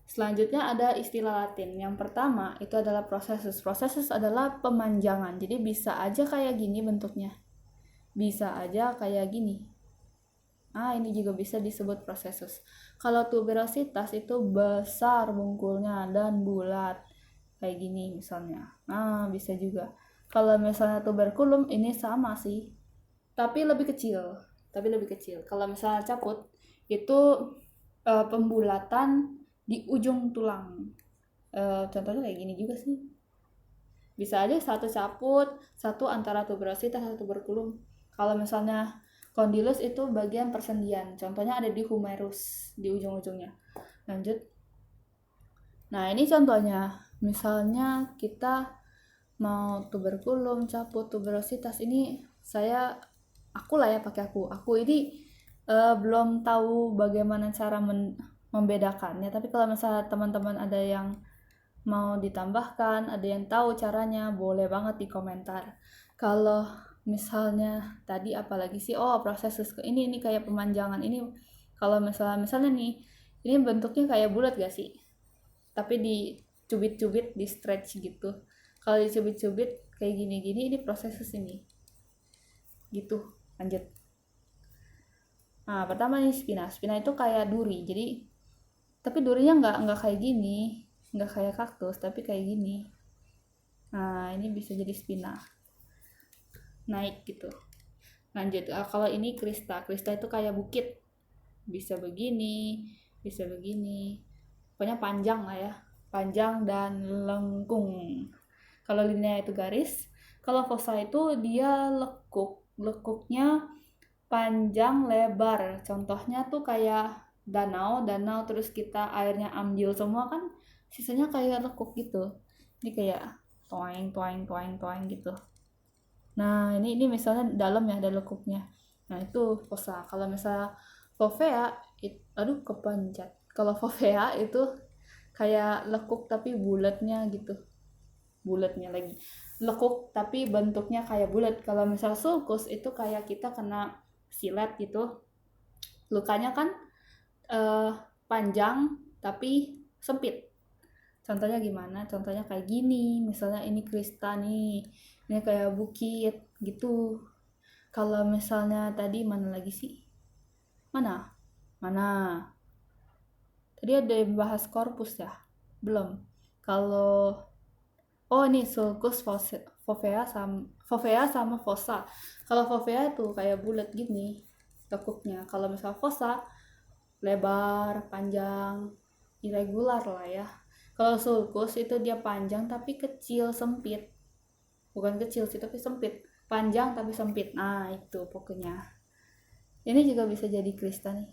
Selanjutnya ada istilah Latin. Yang pertama itu adalah processus. Processus adalah pemanjangan. Jadi bisa aja kayak gini bentuknya. Bisa aja kayak gini. Ini juga bisa disebut processus. Kalau tuberositas itu besar bungkulnya dan bulat. Kayak gini misalnya. Bisa juga. Kalau misalnya tuberculum ini sama sih. Tapi lebih kecil. Kalau misalnya caput itu pembulatan di ujung tulang. Contohnya kayak gini juga sih. Bisa aja satu caput, satu antara tuberositas atau tuberculum. Kalau misalnya condylus itu bagian persendian. Contohnya ada di humerus, di ujung-ujungnya. Lanjut. Nah, ini contohnya. Misalnya kita mau tuberculum, caput, tuberositas. Ini aku lah ya pakai aku. Aku ini belum tahu bagaimana cara membedakannya. Tapi kalau misalnya teman-teman ada yang mau ditambahkan, ada yang tahu caranya, boleh banget di komentar. Kalau misalnya tadi apalagi sih, proses ini kayak pemanjangan ini. Kalau misalnya nih, ini bentuknya kayak bulat gak sih? Tapi dicubit-cubit, di stretch gitu. Kalau dicubit-cubit kayak gini-gini, ini proses ini. Gitu, lanjut. Nah, pertama nih spina. Spina itu kayak duri. Jadi, tapi durinya nggak kayak gini, nggak kayak kaktus, tapi kayak gini. Nah, ini bisa jadi spina. Naik gitu. Lanjut, kalau ini krista. Krista itu kayak bukit. Bisa begini, bisa begini. Pokoknya panjang lah ya. Panjang dan lengkung. Kalau linea itu garis. Kalau fossa itu dia lekuk. Lekuknya panjang lebar. Contohnya tuh kayak danau terus kita airnya ambil semua kan sisanya kayak lekuk gitu. Ini kayak toeng toeng toeng toeng gitu. Nah, ini misalnya dalam ya ada lekuknya. Nah, itu fossa. Kalau misalnya fovea kepanjat. Kalau fovea itu kayak lekuk tapi bulatnya gitu. Bulatnya lagi. Lekuk tapi bentuknya kayak bulat. Kalau misal sulcus itu kayak kita kena silet gitu. Lukanya kan panjang tapi sempit. Contohnya gimana? Contohnya kayak gini. Misalnya ini krista nih. Ini kayak bukit gitu. Kalau misalnya tadi mana lagi sih? Mana? Tadi ada yang bahas korpus ya? Belum. Kalau ini sulcus fovea sama fossa. Kalau fovea tuh kayak bulat gini lekuknya. Kalau misal fossa lebar, panjang, irregular lah ya. Kalau sulcus itu dia panjang tapi kecil, sempit. Bukan kecil sih tapi sempit. Panjang tapi sempit. Nah, itu pokoknya. Ini juga bisa jadi krista nih.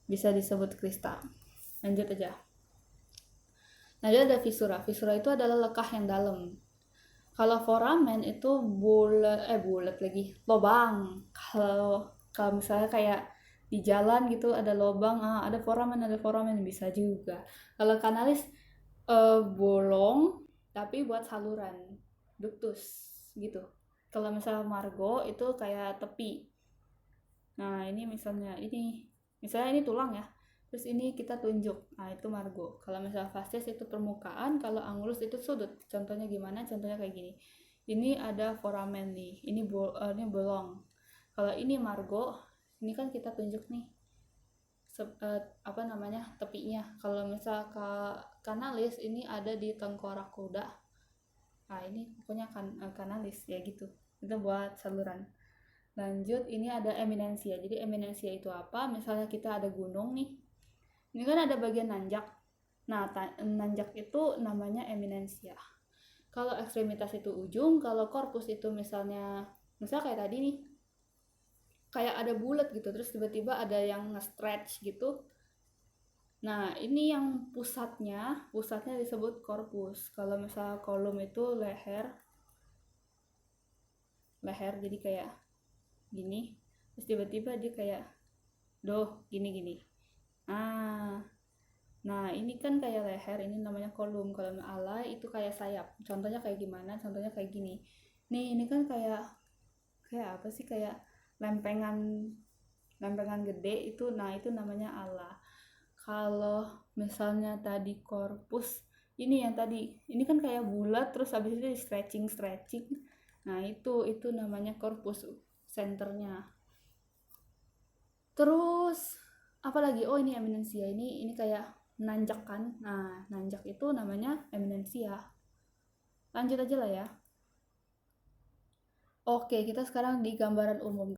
Bisa disebut krista. Lanjut aja. Nah, dia ada visura. Visura itu adalah lekah yang dalam. Kalau foramen itu bulat lagi, lobang. Kalau misalnya kayak di jalan gitu ada lobang, ada foramen bisa juga. Kalau kanalis bolong tapi buat saluran, ductus gitu. Kalau misalnya margo itu kayak tepi. Nah, ini misalnya ini tulang ya. Terus ini kita tunjuk. Nah, itu margo. Kalau misalnya fasces itu permukaan, kalau angulus itu sudut. Contohnya gimana? Contohnya kayak gini. Ini ada foramen nih. Ini bolong. Kalau ini margo, ini kan kita tunjuk nih. Tepinya. Kalau misal kanalis ini ada di tengkorak kuda. Nah, ini pokoknya kanalis ya gitu. Itu buat saluran. Lanjut, ini ada eminensia. Jadi eminensia itu apa? Misalnya kita ada gunung nih. Ini kan ada bagian nanjak. Nah, nanjak itu namanya eminensia. Kalau ekstremitas itu ujung, kalau korpus itu misalnya kayak tadi nih. Kayak ada bulat gitu, terus tiba-tiba ada yang nge-stretch gitu. Nah, ini yang pusatnya disebut korpus. Kalau misalnya kolom itu leher jadi kayak gini. Terus tiba-tiba dia kayak gini. Nah, ini kan kayak leher, ini namanya kolom. Kolom alai itu kayak sayap. Contohnya kayak gimana? Contohnya kayak gini. Nih, ini kan kayak apa sih? Kayak lempengan gede itu. Nah, itu namanya ala. Kalau misalnya tadi korpus, ini yang tadi, ini kan kayak bulat terus habis itu di stretching stretching. Nah itu namanya korpus senternya. Terus apalagi, oh ini eminensia, ini kayak nanjak kan. Nah nanjak itu namanya eminensia. Lanjut aja lah ya. Oke, kita sekarang di gambaran umum.